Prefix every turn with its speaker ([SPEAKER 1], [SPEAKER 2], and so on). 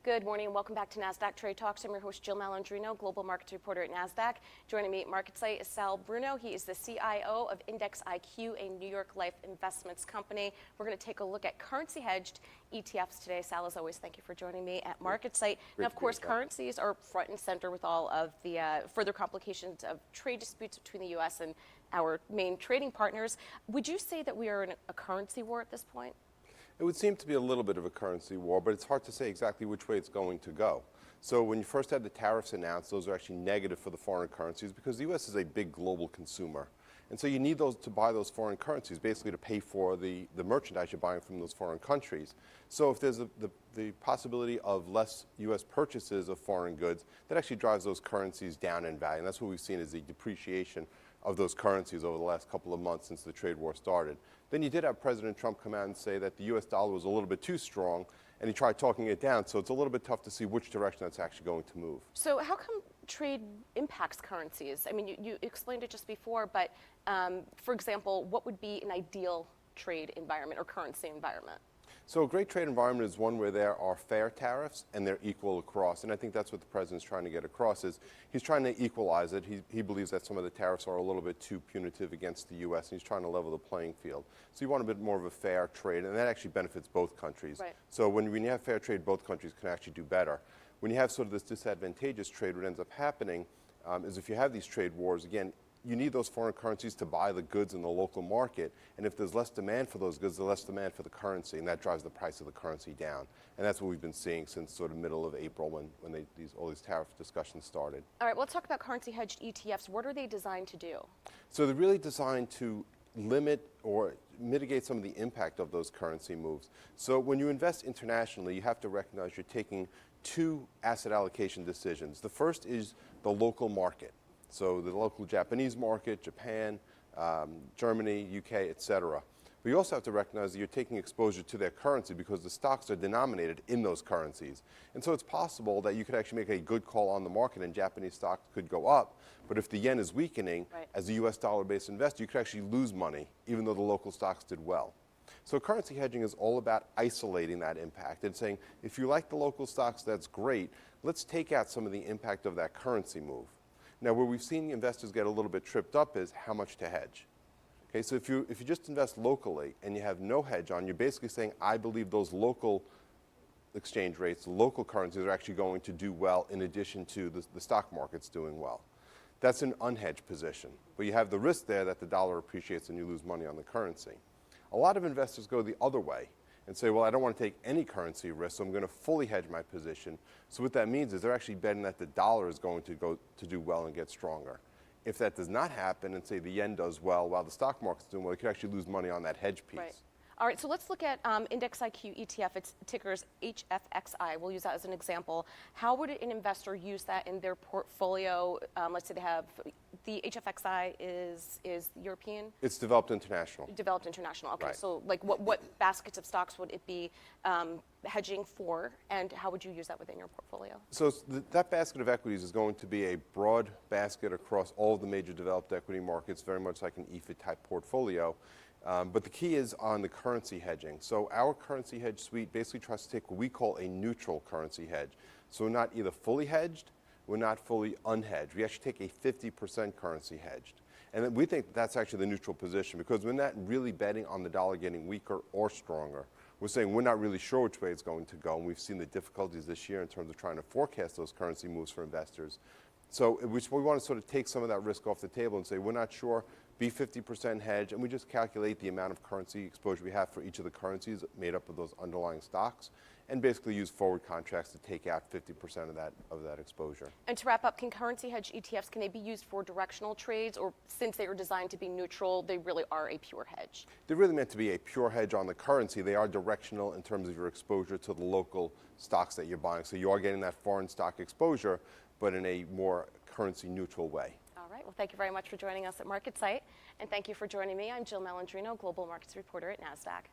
[SPEAKER 1] Good morning and welcome back to Nasdaq Trade Talks. I'm your host Jill Malandrino, Global Markets Reporter at Nasdaq. Joining me at MarketSite is Bruno. He is the CIO of IndexIQ, a New York Life investments company. We're going to take a look at currency hedged ETFs today. Sal, as always, thank you for joining me at MarketSite. Now, of course, currencies are front and center with all of the further complications of trade disputes between the U.S. and our main trading partners. Would you say that we are in a currency war at this point?
[SPEAKER 2] It would seem to be a little bit of a currency war, but it's hard to say exactly which way it's going to go. So when you first had the tariffs announced, those are actually negative for the foreign currencies because the U.S. is a big global consumer. And so you need those to buy those foreign currencies, basically to pay for the merchandise you're buying from those foreign countries. So if there's the possibility of less U.S. purchases of foreign goods, that actually drives those currencies down in value. And that's what we've seen is the depreciation of those currencies over the last couple of months since the trade war started. Then you did have President Trump come out and say that the U.S. dollar was a little bit too strong, and he tried talking it down. So it's a little bit tough to see which direction that's actually going to move.
[SPEAKER 1] So how come trade impacts currencies? I mean, you explained it just before, but for example, what would be an ideal trade environment or currency environment?
[SPEAKER 2] So a great trade environment is one where there are fair tariffs and they're equal across. And I think that's what the president's trying to get across is he's trying to equalize it. He believes that some of the tariffs are a little bit too punitive against the U.S. and he's trying to level the playing field. So you want a bit more of a fair trade, and that actually benefits both countries.
[SPEAKER 1] Right.
[SPEAKER 2] So when you have fair trade, both countries can actually do better. When you have sort of this disadvantageous trade, what ends up happening is if you have these trade wars, again, you need those foreign currencies to buy the goods in the local market, and if there's less demand for those goods, there's less demand for the currency, and that drives the price of the currency down. And that's what we've been seeing since sort of middle of April when all these tariff discussions started.
[SPEAKER 1] All right, well, let's talk about currency hedged ETFs. What are they designed to do?
[SPEAKER 2] So they're really designed to limit or mitigate some of the impact of those currency moves. So when you invest internationally, you have to recognize you're taking two asset allocation decisions. The first is the local market. So the local Japanese market, Japan, Germany, UK, et cetera. But you also have to recognize that you're taking exposure to their currency because the stocks are denominated in those currencies. And so it's possible that you could actually make a good call on the market and Japanese stocks could go up. But if the yen is weakening,
[SPEAKER 1] right,
[SPEAKER 2] as a US dollar-based investor, you could actually lose money even though the local stocks did well. So currency hedging is all about isolating that impact and saying, if you like the local stocks, that's great. Let's take out some of the impact of that currency move. Now, where we've seen investors get a little bit tripped up is how much to hedge. Okay, so if you just invest locally and you have no hedge on, you're basically saying, I believe those local exchange rates, local currencies are actually going to do well in addition to the stock market's doing well. That's an unhedged position, but you have the risk there that the dollar appreciates and you lose money on the currency. A lot of investors go the other way and say, well, I don't want to take any currency risk, so I'm going to fully hedge my position. So what that means is they're actually betting that the dollar is going to do well and get stronger. If that does not happen and say the yen does well while the stock market's doing well, you could actually lose money on that hedge piece.
[SPEAKER 1] Right. All right, so let's look at IndexIQ ETF. Its ticker is HFXI. We'll use that as an example. How would an investor use that in their portfolio? Let's say they have the HFXI is European?
[SPEAKER 2] It's developed international.
[SPEAKER 1] Developed international. Okay,
[SPEAKER 2] right.
[SPEAKER 1] So like what baskets of stocks would it be hedging for, and how would you use that within your portfolio?
[SPEAKER 2] So that basket of equities is going to be a broad basket across all of the major developed equity markets, very much like an EFIT type portfolio. But the key is on the currency hedging. So our currency hedge suite basically tries to take what we call a neutral currency hedge. So we're not either fully hedged, we're not fully unhedged. We actually take a 50% currency hedged. And then we think that's actually the neutral position because we're not really betting on the dollar getting weaker or stronger. We're saying we're not really sure which way it's going to go, and we've seen the difficulties this year in terms of trying to forecast those currency moves for investors. So we want to sort of take some of that risk off the table and say we're not sure, be 50% hedge, and we just calculate the amount of currency exposure we have for each of the currencies made up of those underlying stocks, and basically use forward contracts to take out 50% of that exposure.
[SPEAKER 1] And to wrap up, can currency hedge ETFs, can they be used for directional trades, or since they are designed to be neutral, they really are a pure hedge?
[SPEAKER 2] They're really meant to be a pure hedge on the currency. They are directional in terms of your exposure to the local stocks that you're buying. So you are getting that foreign stock exposure, but in a more currency neutral way.
[SPEAKER 1] All right, well, thank you very much for joining us at MarketSite, and thank you for joining me. I'm Jill Malandrino, Global Markets Reporter at Nasdaq.